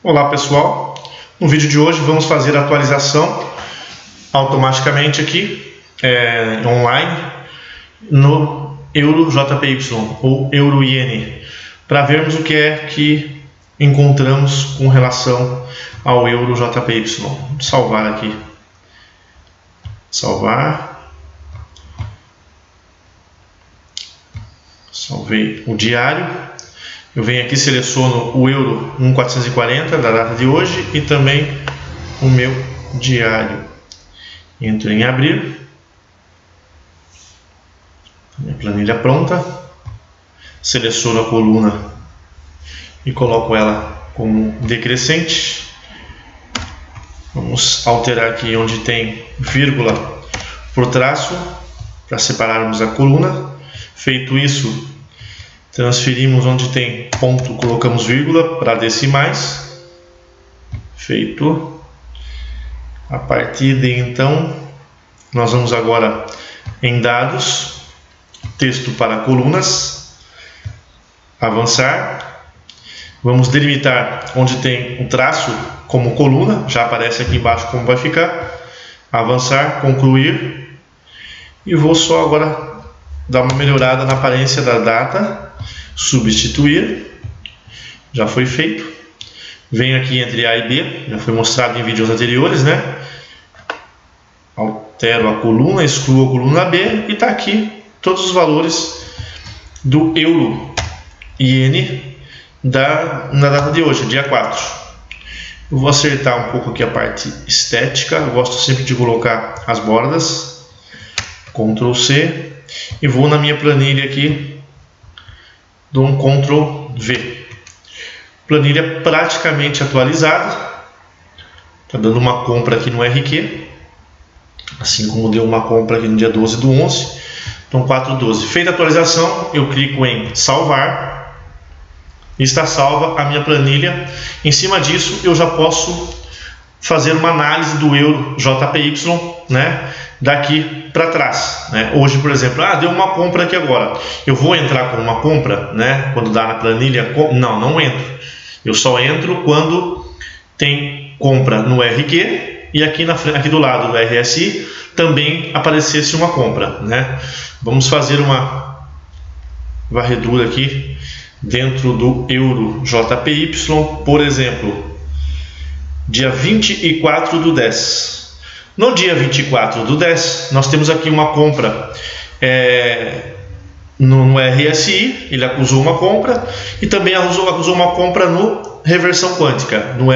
Olá pessoal, no vídeo de hoje vamos fazer a atualização automaticamente aqui online no Euro JPY ou Euro Iene, para vermos o que é que encontramos com relação ao Euro JPY. Vou salvar aqui, salvei o diário. Eu venho aqui, seleciono o Euro 1.440 da data de hoje e também o meu diário. Entro em abrir, minha planilha pronta, seleciono a coluna e coloco ela como decrescente. Vamos alterar aqui onde tem vírgula por traço para separarmos a coluna. Feito isso, transferimos onde tem ponto, colocamos vírgula para decimais. Feito. A partir de então, nós vamos agora em dados, texto para colunas, avançar. Vamos delimitar onde tem um traço como coluna, já aparece aqui embaixo como vai ficar. Avançar, concluir. E vou só agora dar uma melhorada na aparência da data. Substituir, já foi feito. Venho aqui entre A e B, já foi mostrado em vídeos anteriores, né? Altero a coluna, excluo a coluna B e está aqui todos os valores do Euro Iene na data de hoje, dia 4. Eu vou acertar um pouco aqui a parte estética, eu gosto sempre de colocar as bordas. Ctrl C e vou na minha planilha aqui. Dou um Ctrl V. Planilha praticamente atualizada. Está dando uma compra aqui no RQ. Assim como deu uma compra aqui no dia 12/11. Então 4/12. Feita a atualização, eu clico em salvar. E está salva a minha planilha. Em cima disso, eu já posso fazer uma análise do Euro JPY, né, daqui para trás, né? Hoje, por exemplo, deu uma compra aqui agora. Eu vou entrar com uma compra, né? Quando dá na planilha, não entro. Eu só entro quando tem compra no RQ e aqui aqui do lado do RSI também aparecesse uma compra, né? Vamos fazer uma varredura aqui dentro do Euro JPY, por exemplo, dia 24/10. No dia 24/10, nós temos aqui uma compra no RSI, ele acusou uma compra, e também acusou uma compra no reversão quântica, no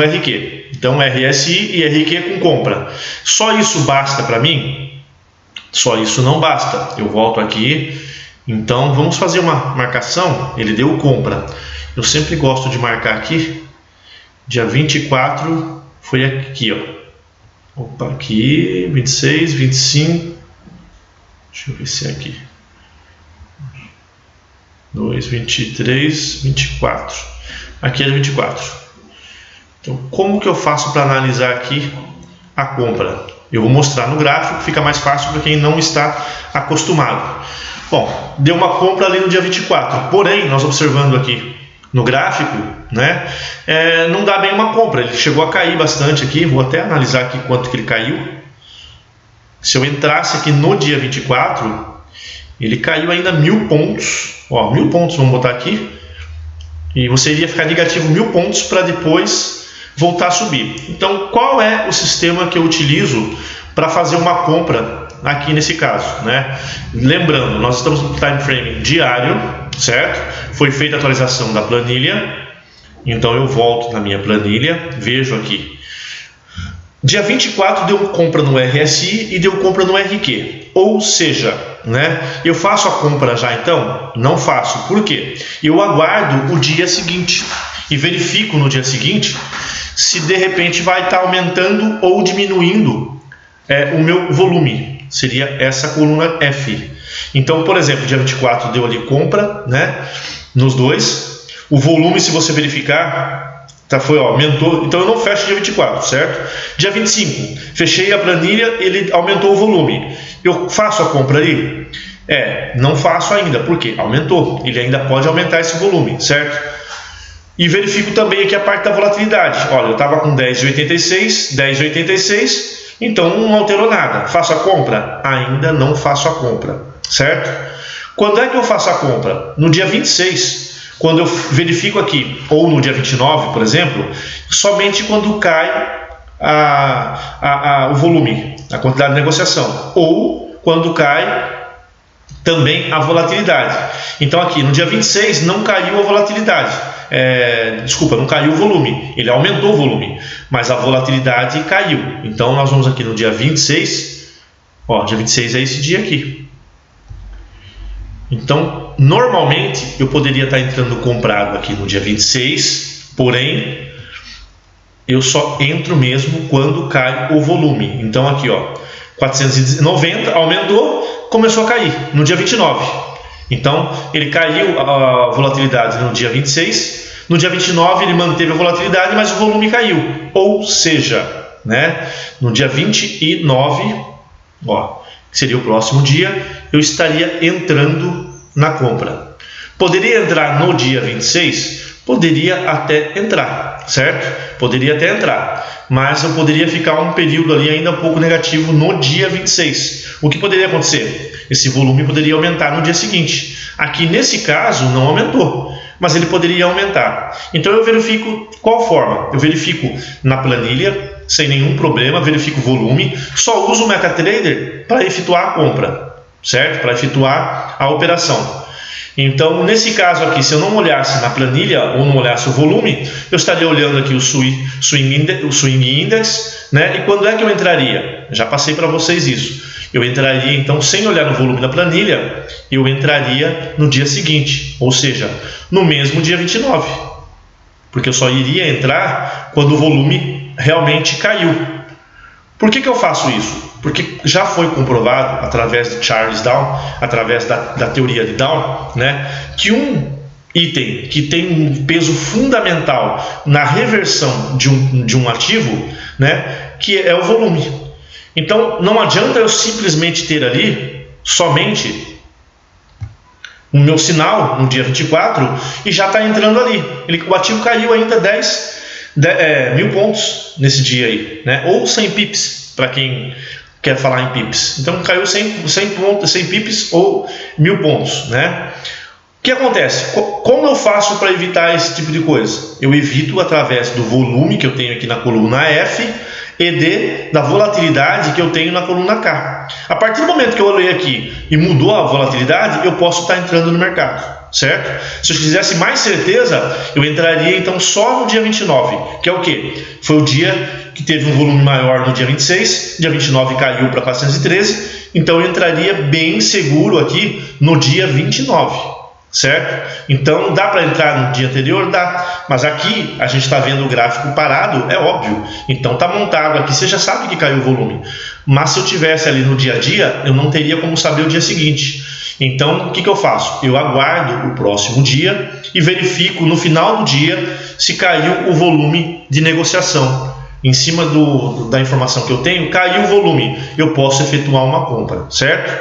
RQ. Então RSI e RQ com compra. Só isso basta para mim? Só isso não basta. Eu volto aqui, então vamos fazer uma marcação. Ele deu compra. Eu sempre gosto de marcar aqui, dia 24, foi aqui, ó. Opa, aqui, 26, 25, deixa eu ver se é aqui, 2, 23, 24, aqui é 24. Então, como que eu faço para analisar aqui a compra? Eu vou mostrar no gráfico, fica mais fácil para quem não está acostumado. Bom, deu uma compra ali no dia 24, porém, nós observando aqui no gráfico, né, não dá bem uma compra, ele chegou a cair bastante aqui. Vou até analisar aqui quanto que ele caiu. Se eu entrasse aqui no dia 24, ele caiu ainda 1000 pontos, ó, 1000 pontos, vamos botar aqui, e você iria ficar negativo 1000 pontos para depois voltar a subir. Então, qual é o sistema que eu utilizo para fazer uma compra aqui nesse caso, né? Lembrando, nós estamos no time frame diário, certo? Foi feita a atualização da planilha, então eu volto na minha planilha, vejo aqui, dia 24 deu compra no RSI e deu compra no RQ, ou seja, né, eu faço a compra já então? Não faço. Por quê? Eu aguardo o dia seguinte e verifico no dia seguinte se de repente vai estar aumentando ou diminuindo o meu volume. Seria essa coluna F. Então, por exemplo, dia 24 deu ali compra, né, nos dois. O volume, se você verificar, aumentou. Então eu não fecho dia 24, certo? Dia 25, fechei a planilha, ele aumentou o volume. Eu faço a compra ali? Não faço ainda. Por quê? Aumentou. Ele ainda pode aumentar esse volume, certo? E verifico também aqui a parte da volatilidade. Olha, eu estava com 10,86, 10,86, então não alterou nada. Faço a compra? Ainda não faço a compra, certo? Quando é que eu faço a compra? No dia 26, quando eu verifico aqui, ou no dia 29, por exemplo, somente quando cai o volume, a quantidade de negociação, ou quando cai também a volatilidade. Então aqui no dia 26 não caiu a volatilidade, desculpa, não caiu o volume, ele aumentou o volume, mas a volatilidade caiu. Então nós vamos aqui no dia 26, ó, dia 26 é esse dia aqui. Então normalmente eu poderia estar entrando comprado aqui no dia 26, porém eu só entro mesmo quando cai o volume. Então aqui, ó, 490 aumentou, começou a cair no dia 29. Então ele caiu a volatilidade no dia 26, no dia 29 ele manteve a volatilidade, mas o volume caiu. Ou seja, né, no dia 29, ó, que seria o próximo dia, eu estaria entrando na compra. Poderia entrar no dia 26? Poderia até entrar, certo? Poderia até entrar, mas eu poderia ficar um período ali ainda um pouco negativo no dia 26. O que poderia acontecer? Esse volume poderia aumentar no dia seguinte. Aqui nesse caso não aumentou, mas ele poderia aumentar. Então eu verifico qual forma? Eu verifico na planilha, sem nenhum problema, verifico o volume, só uso o MetaTrader para efetuar a compra, certo? Para efetuar a operação. Então, nesse caso aqui, se eu não olhasse na planilha ou não olhasse o volume, eu estaria olhando aqui o Swing Index, né? E quando é que eu entraria? Já passei para vocês isso. Eu entraria, então, sem olhar no volume da planilha, eu entraria no dia seguinte, ou seja, no mesmo dia 29. Porque eu só iria entrar quando o volume realmente caiu. Por que eu faço isso? Porque já foi comprovado, através de Charles Down, através da teoria de Down, né, que um item que tem um peso fundamental na reversão de um ativo, né, que é o volume. Então, não adianta eu simplesmente ter ali somente o meu sinal no dia 24 e já está entrando ali. O ativo caiu ainda 10.000 pontos nesse dia aí, né, ou 100 pips, para quem quer falar em pips. Então caiu 100 pips ou 1.000 pontos, né? O que acontece? Como eu faço para evitar esse tipo de coisa? Eu evito através do volume que eu tenho aqui na coluna F e da volatilidade que eu tenho na coluna K. A partir do momento que eu olhei aqui e mudou a volatilidade, eu posso estar entrando no mercado, certo? Se eu quisesse mais certeza, eu entraria então só no dia 29, que é o quê? Foi o dia que teve um volume maior no dia 26, dia 29 caiu para 413, então eu entraria bem seguro aqui no dia 29, certo? Então dá para entrar no dia anterior? Dá, mas aqui a gente está vendo o gráfico parado, é óbvio, então está montado aqui, você já sabe que caiu o volume, mas se eu tivesse ali no dia a dia, eu não teria como saber o dia seguinte. Então o que eu faço? Eu aguardo o próximo dia e verifico no final do dia se caiu o volume de negociação. Em cima da informação que eu tenho, caiu o volume, eu posso efetuar uma compra, certo?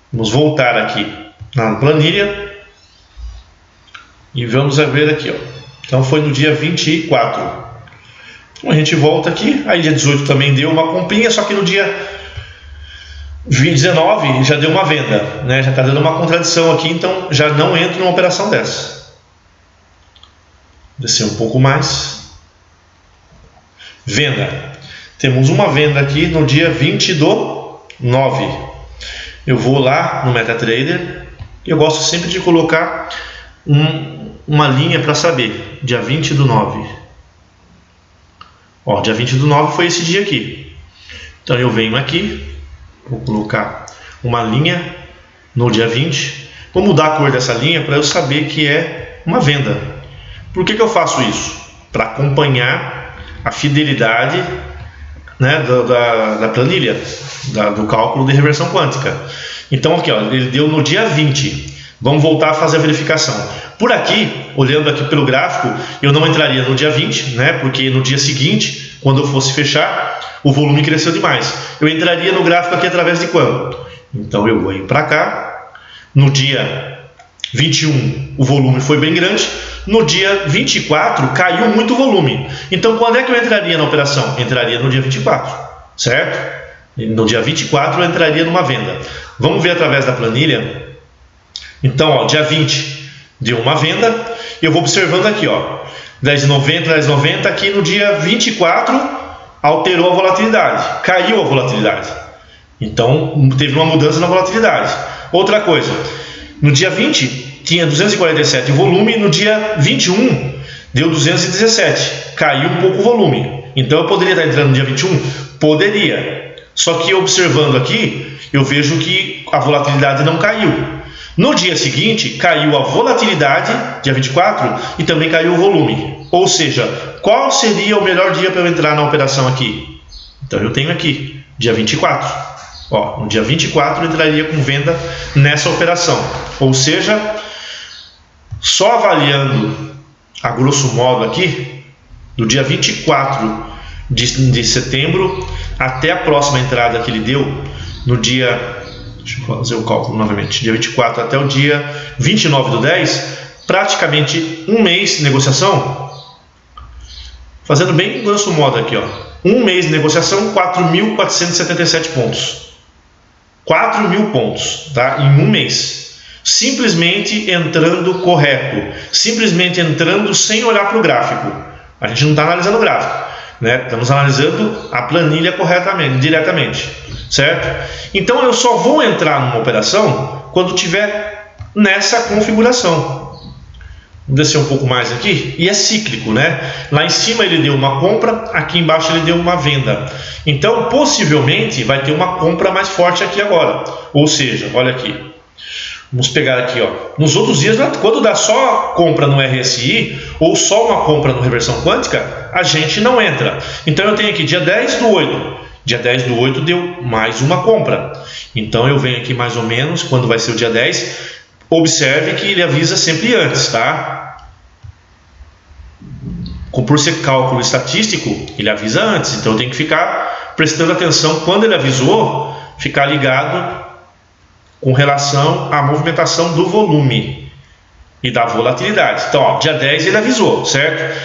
Vamos voltar aqui na planilha e vamos ver aqui, ó. Então foi no dia 24. Então a gente volta aqui, aí dia 18 também deu uma comprinha, só que no dia 19 já deu uma venda, né? Já está dando uma contradição aqui, então já não entro numa operação dessa. Descer um pouco mais. Venda. Temos uma venda aqui no dia 20/9. Eu vou lá no MetaTrader. Eu gosto sempre de colocar uma linha para saber. Dia 20/9. Ó, dia 20/9 foi esse dia aqui. Então eu venho aqui. Vou colocar uma linha no dia 20. Vou mudar a cor dessa linha para eu saber que é uma venda. Por que eu faço isso? Para acompanhar a fidelidade, né, da planilha, do cálculo de reversão quântica. Então aqui, ó, ele deu no dia 20. Vamos voltar a fazer a verificação. Por aqui, olhando aqui pelo gráfico, eu não entraria no dia 20, né, porque no dia seguinte, quando eu fosse fechar, o volume cresceu demais. Eu entraria no gráfico aqui através de quando? Então eu venho para cá, no dia 21 o volume foi bem grande, no dia 24 caiu muito o volume. Então quando é que eu entraria na operação? Entraria no dia 24, certo? No dia 24 eu entraria numa venda. Vamos ver através da planilha. Então, ó, dia 20 deu uma venda, eu vou observando aqui, ó, 10,90, 10,90, aqui no dia 24 alterou a volatilidade, caiu a volatilidade. Então teve uma mudança na volatilidade. Outra coisa, no dia 20 tinha 247 o volume, no dia 21 deu 217, caiu um pouco o volume. Então eu poderia estar entrando no dia 21? Poderia. Só que observando aqui, eu vejo que a volatilidade não caiu. No dia seguinte, caiu a volatilidade, dia 24, e também caiu o volume. Ou seja, qual seria o melhor dia para eu entrar na operação aqui? Então eu tenho aqui, dia 24. Ó, no dia 24 eu entraria com venda nessa operação. Ou seja, só avaliando a grosso modo aqui, do dia 24 de setembro até a próxima entrada que ele deu, no dia... Deixa eu fazer o cálculo novamente. Dia 24 até o dia 29/10, praticamente um mês de negociação. Fazendo bem grosso modo aqui, ó. Um mês de negociação, 4.477 pontos. 4.000 pontos, tá? Em um mês. Simplesmente entrando correto. Simplesmente entrando sem olhar para o gráfico. A gente não está analisando o gráfico, né? Estamos analisando a planilha corretamente, diretamente. Certo? Então eu só vou entrar numa operação quando tiver nessa configuração. Vou descer um pouco mais aqui. E é cíclico, né? Lá em cima ele deu uma compra, aqui embaixo ele deu uma venda. Então possivelmente vai ter uma compra mais forte aqui agora. Ou seja, olha aqui. Vamos pegar aqui, ó. Nos outros dias, quando dá só compra no RSI ou só uma compra no reversão quântica, a gente não entra. Então eu tenho aqui dia 10/8. Dia 10/8 deu mais uma compra. Então eu venho aqui mais ou menos, quando vai ser o dia 10, observe que ele avisa sempre antes, tá? Por ser cálculo estatístico, ele avisa antes. Então eu tenho que ficar prestando atenção quando ele avisou, ficar ligado com relação à movimentação do volume e da volatilidade. Então, ó, dia 10 ele avisou, certo?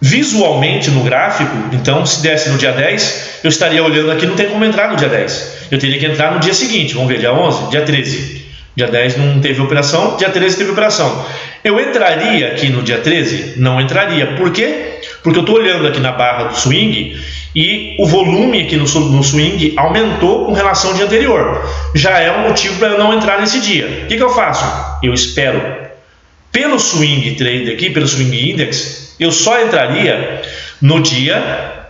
Visualmente no gráfico, então se desse no dia 10, eu estaria olhando aqui, não tem como entrar no dia 10. Eu teria que entrar no dia seguinte, vamos ver, dia 11, dia 13. Dia 10 não teve operação, dia 13 teve operação. Eu entraria aqui no dia 13? Não entraria. Por quê? Porque eu estou olhando aqui na barra do swing e o volume aqui no swing aumentou com relação ao dia anterior. Já é um motivo para eu não entrar nesse dia. O que eu faço? Eu espero. Pelo swing trade aqui, pelo swing index, eu só entraria no dia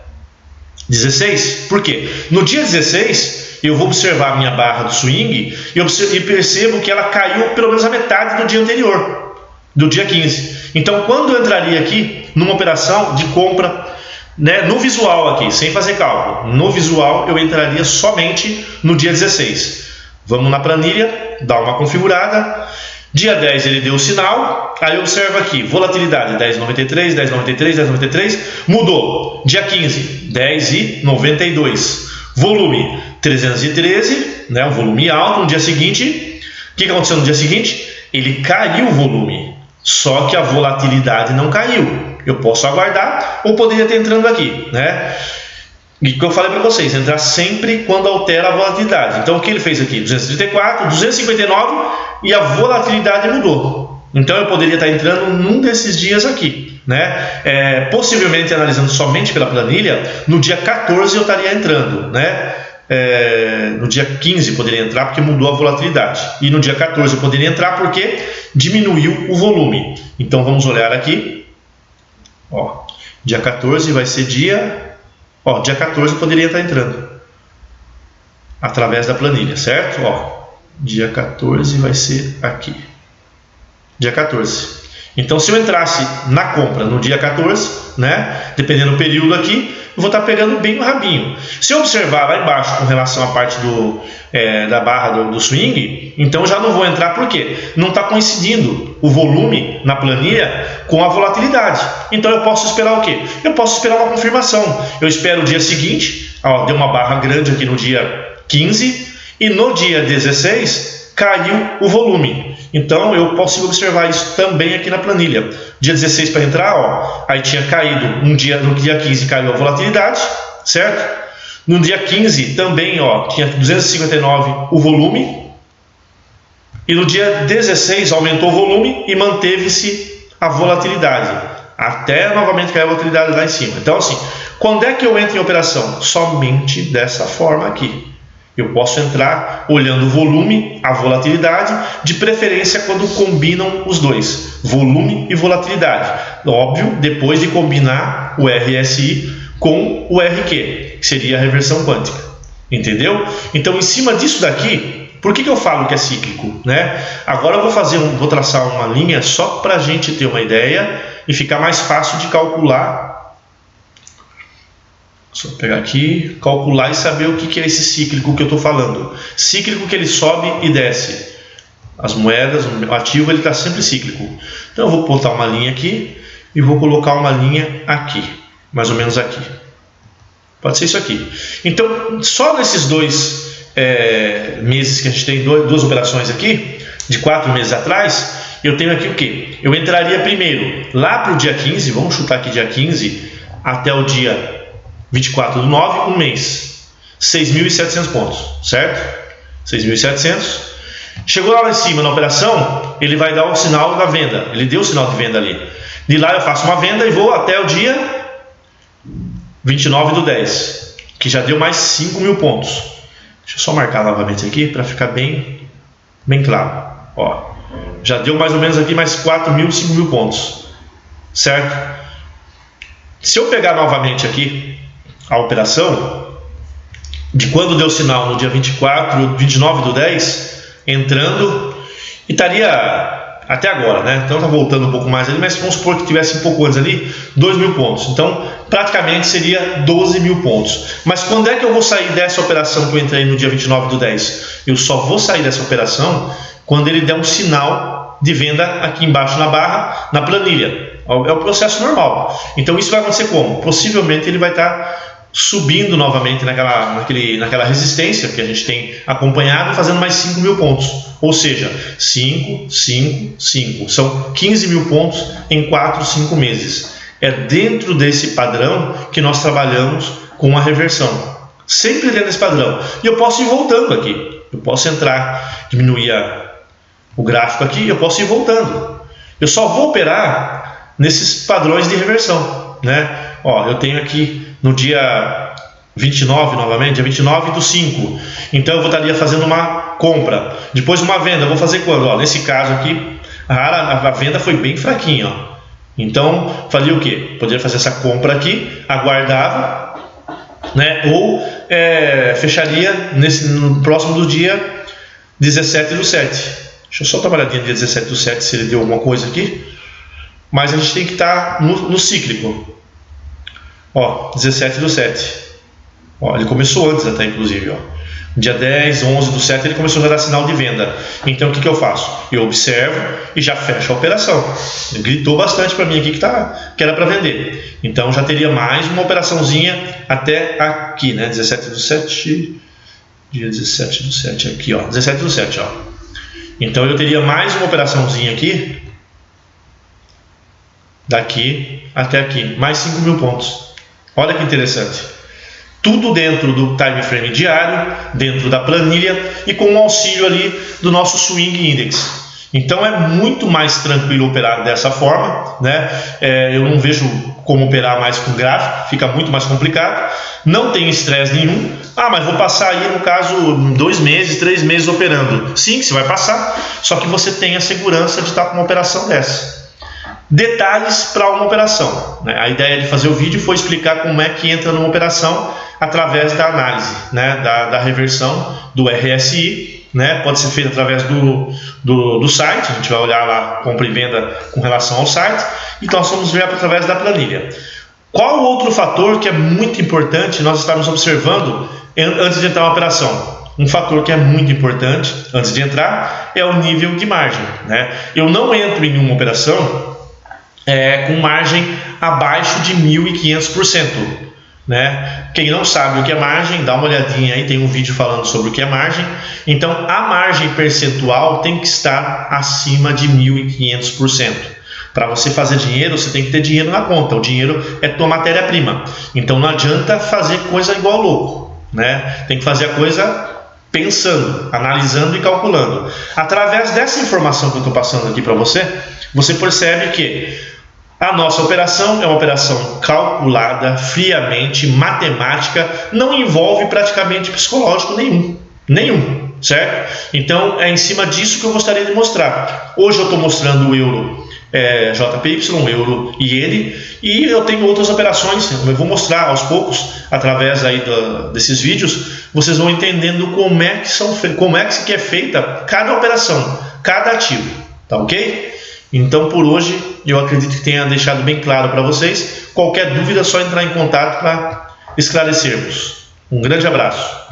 16. Por quê? No dia 16, eu vou observar a minha barra do swing e percebo que ela caiu pelo menos a metade do dia anterior, do dia 15. Então, quando eu entraria aqui numa operação de compra, né, no visual aqui, sem fazer cálculo, no visual eu entraria somente no dia 16. Vamos na planilha, dar uma configurada. Dia 10 ele deu o sinal, aí observa aqui, volatilidade 10,93, 10,93, 10,93, mudou. Dia 15, 10,92. Volume 313, né, um volume alto. No dia seguinte, o que aconteceu no dia seguinte? Ele caiu o volume, só que a volatilidade não caiu. Eu posso aguardar ou poderia estar entrando aqui, né? E o que eu falei para vocês, entrar sempre quando altera a volatilidade. Então o que ele fez aqui? 234, 259 e a volatilidade mudou. Então eu poderia estar entrando num desses dias aqui, né? Possivelmente analisando somente pela planilha, no dia 14 eu estaria entrando, né? No dia 15 eu poderia entrar porque mudou a volatilidade. E no dia 14 eu poderia entrar porque diminuiu o volume. Então vamos olhar aqui. Ó, dia 14 vai ser dia... Ó, dia 14 eu poderia estar entrando através da planilha, certo? Ó, dia 14 vai ser aqui. Dia 14. Então, se eu entrasse na compra no dia 14, né? Dependendo do período aqui, eu vou estar pegando bem o rabinho. Se eu observar lá embaixo com relação à parte da barra do swing, então eu já não vou entrar porque não está coincidindo o volume na planilha com a volatilidade. Então eu posso esperar o quê? Eu posso esperar uma confirmação. Eu espero o dia seguinte, ó, deu uma barra grande aqui no dia 15 e no dia 16 caiu o volume. Então eu consigo observar isso também aqui na planilha. Dia 16 para entrar, ó, aí tinha caído no dia 15 caiu a volatilidade, certo? No dia 15 também, ó, tinha 259 o volume. E no dia 16 aumentou o volume e manteve-se a volatilidade. Até novamente cair a volatilidade lá em cima. Então assim, quando é que eu entro em operação? Somente dessa forma aqui. Eu posso entrar olhando o volume, a volatilidade, de preferência quando combinam os dois, volume e volatilidade. Óbvio, depois de combinar o RSI com o RQ, que seria a reversão quântica. Entendeu? Então, em cima disso daqui, por que eu falo que é cíclico, né? Agora eu vou traçar uma linha só para a gente ter uma ideia e ficar mais fácil de calcular. Só pegar aqui, calcular e saber o que é esse cíclico que eu estou falando. Cíclico que ele sobe e desce. As moedas, o ativo, ele está sempre cíclico. Então eu vou botar uma linha aqui e vou colocar uma linha aqui. Mais ou menos aqui. Pode ser isso aqui. Então, só nesses 2 meses que a gente tem, duas operações aqui, de 4 meses atrás, eu tenho aqui o quê? Eu entraria primeiro lá para o dia 15, vamos chutar aqui dia 15, até o dia 24/9, um mês, 6.700 pontos, certo? 6.700. Chegou lá em cima na operação, ele vai dar o sinal da venda. Ele deu o sinal de venda ali. De lá eu faço uma venda e vou até o dia 29/10, que já deu mais 5.000 pontos. Deixa eu só marcar novamente aqui para ficar bem claro. Ó, já deu mais ou menos aqui mais 4.000, 5.000 pontos, certo? Se eu pegar novamente aqui a operação de quando deu sinal no dia 29/10, entrando, e estaria até agora, né? Então tá voltando um pouco mais ali, mas vamos supor que tivesse um pouco antes ali 2.000 pontos. Então praticamente seria 12.000 pontos. Mas quando é que eu vou sair dessa operação que eu entrei no dia 29/10? Eu só vou sair dessa operação quando ele der um sinal de venda aqui embaixo na barra, na planilha. É o processo normal. Então isso vai acontecer como? Possivelmente ele vai estar subindo novamente naquela resistência que a gente tem acompanhado, fazendo mais 5.000 pontos. Ou seja, 5, 5, 5. São 15.000 pontos em 4, 5 meses. É dentro desse padrão que nós trabalhamos com a reversão. Sempre dentro desse padrão. E eu posso ir voltando aqui. Eu posso entrar, diminuir o gráfico aqui, eu posso ir voltando. Eu só vou operar nesses padrões de reversão, né? Ó, eu tenho aqui no dia 29 novamente, dia 29/5. Então eu estaria fazendo uma compra. Depois uma venda, eu vou fazer quando? Ó, nesse caso aqui, a venda foi bem fraquinha. Ó. Então, faria o quê? Poderia fazer essa compra aqui, aguardava, né? Ou fecharia no próximo do dia 17/7. Deixa eu só dar uma olhadinha no dia 17/7 se ele deu alguma coisa aqui. Mas a gente tem que estar no cíclico. Ó, 17/7. Ó, ele começou antes até, inclusive. Ó. Dia 10, 11/7 ele começou a dar sinal de venda. Então o que eu faço? Eu observo e já fecho a operação. Ele gritou bastante para mim aqui que era para vender. Então já teria mais uma operaçãozinha até aqui, né? 17/7. Dia 17/7 aqui, ó. 17/7, ó. Então eu teria mais uma operaçãozinha aqui. Daqui até aqui. Mais 5.000 pontos. Olha que interessante. Tudo dentro do time frame diário, dentro da planilha e com o auxílio ali do nosso Swing Index. Então é muito mais tranquilo operar dessa forma, né? Eu não vejo como operar mais com gráfico, fica muito mais complicado. Não tem estresse nenhum. Mas vou passar aí, no caso, 2 meses, 3 meses operando. Sim, você vai passar, só que você tem a segurança de estar com uma operação dessa. Detalhes para uma operação, né? A ideia de fazer o vídeo foi explicar como é que entra numa operação através da análise, né? da reversão do RSI, né? Pode ser feito através do site, a gente vai olhar lá compra e venda com relação ao site, e nós vamos ver através da planilha. Qual outro fator que é muito importante nós estarmos observando antes de entrar na operação? Um fator que é muito importante antes de entrar é o nível de margem, né? Eu não entro em uma operação com margem abaixo de 1.500%. né? Quem não sabe o que é margem, dá uma olhadinha aí, tem um vídeo falando sobre o que é margem. Então a margem percentual tem que estar acima de 1.500%. Para você fazer dinheiro, você tem que ter dinheiro na conta. O dinheiro é tua matéria-prima. Então não adianta fazer coisa igual louco, né? Tem que fazer a coisa pensando, analisando e calculando. Através dessa informação que eu estou passando aqui para você, você percebe que a nossa operação é uma operação calculada, friamente, matemática, não envolve praticamente psicológico nenhum, certo? Então é em cima disso que eu gostaria de mostrar. Hoje eu estou mostrando o euro JPY, o euro iene, e eu tenho outras operações. Eu vou mostrar aos poucos, através aí desses vídeos, vocês vão entendendo como é que é feita cada operação, cada ativo, tá ok? Então por hoje eu acredito que tenha deixado bem claro para vocês. Qualquer dúvida é só entrar em contato para esclarecermos. Um grande abraço.